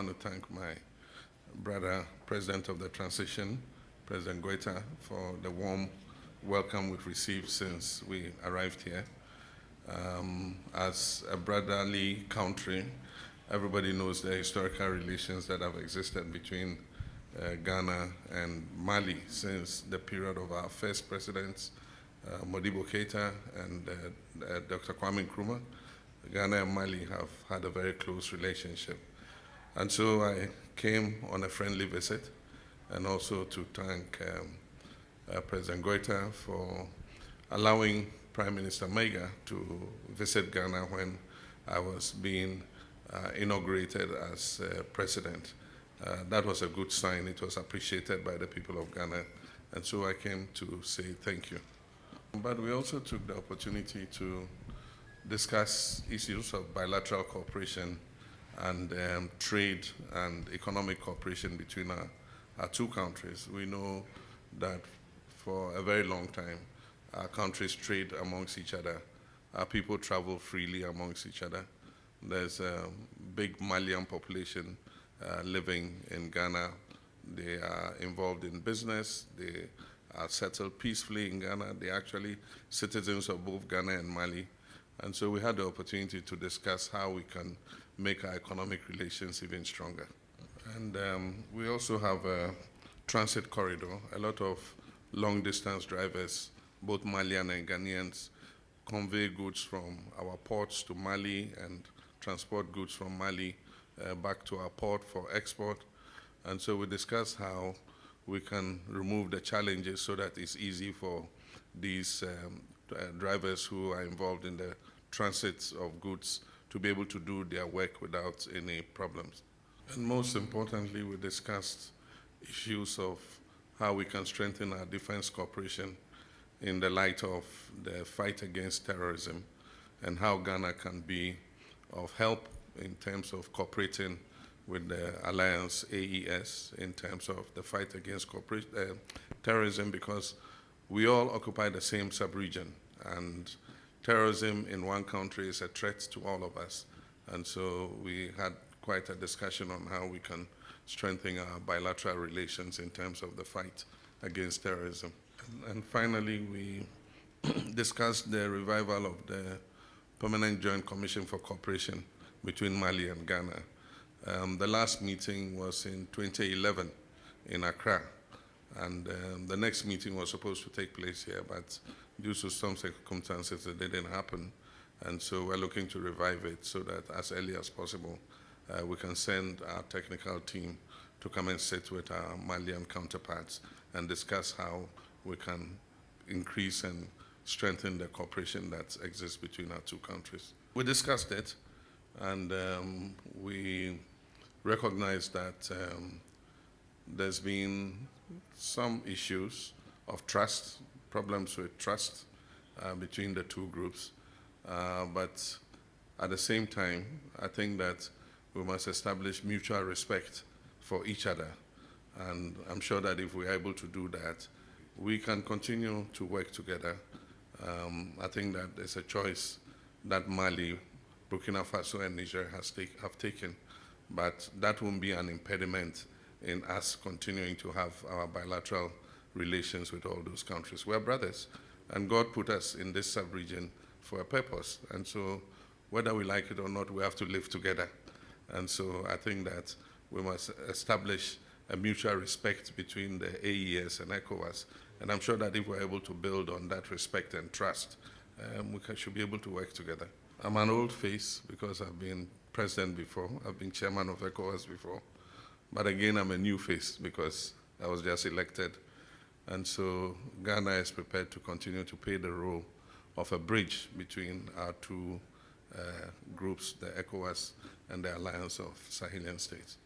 I want to thank my brother, President of the Transition, President Goita, for the warm welcome we've received since we arrived here. As a brotherly country, everybody knows the historical relations that have existed between Ghana and Mali since the period of our first presidents, Modibo Keita and Dr. Kwame Nkrumah. Ghana and Mali have had a very close relationship. And so I came on a friendly visit, and also to thank President Goita for allowing Prime Minister Maiga to visit Ghana when I was being inaugurated as president. That was a good sign. It was appreciated by the people of Ghana, and so I came to say thank you. But we also took the opportunity to discuss issues of bilateral cooperation and trade and economic cooperation between our two countries. We know that for a very long time, our countries trade amongst each other. Our people travel freely amongst each other. There's a big Malian population living in Ghana. They are involved in business. They are settled peacefully in Ghana. They're actually citizens of both Ghana and Mali. And so we had the opportunity to discuss how we can make our economic relations even stronger. And we also have a transit corridor. A lot of long-distance drivers, both Malian and Ghanaians, convey goods from our ports to Mali and transport goods from Mali back to our port for export. And so we discussed how we can remove the challenges so that it's easy for these drivers who are involved in the transit of goods to be able to do their work without any problems. And most importantly, we discussed issues of how we can strengthen our defense cooperation in the light of the fight against terrorism, and how Ghana can be of help in terms of cooperating with the Alliance AES in terms of the fight against terrorism, because we all occupy the same sub-region, and terrorism in one country is a threat to all of us. And so we had quite a discussion on how we can strengthen our bilateral relations in terms of the fight against terrorism. And finally, we discussed the revival of the Permanent Joint Commission for Cooperation between Mali and Ghana. The last meeting was in 2011 in Accra, and the next meeting was supposed to take place here, but due to some circumstances it didn't happen. And so we're looking to revive it so that as early as possible we can send our technical team to come and sit with our Malian counterparts and discuss how we can increase and strengthen the cooperation that exists between our two countries. We discussed it, and we recognize that there's been some issues of trust, problems with trust between the two groups. But at the same time, I think that we must establish mutual respect for each other. And I'm sure that if we're able to do that, we can continue to work together. I think that there's a choice that Mali, Burkina Faso, and Niger have taken, but that won't be an impediment in us continuing to have our bilateral relations with all those countries. We're brothers, and God put us in this sub-region for a purpose. And so whether we like it or not, we have to live together. And so I think that we must establish a mutual respect between the AES and ECOWAS. And I'm sure that if we're able to build on that respect and trust, we should be able to work together. I'm an old face because I've been president before. I've been chairman of ECOWAS before. But again, I'm a new face because I was just elected. And so Ghana is prepared to continue to play the role of a bridge between our two groups, the ECOWAS and the Alliance of Sahelian States.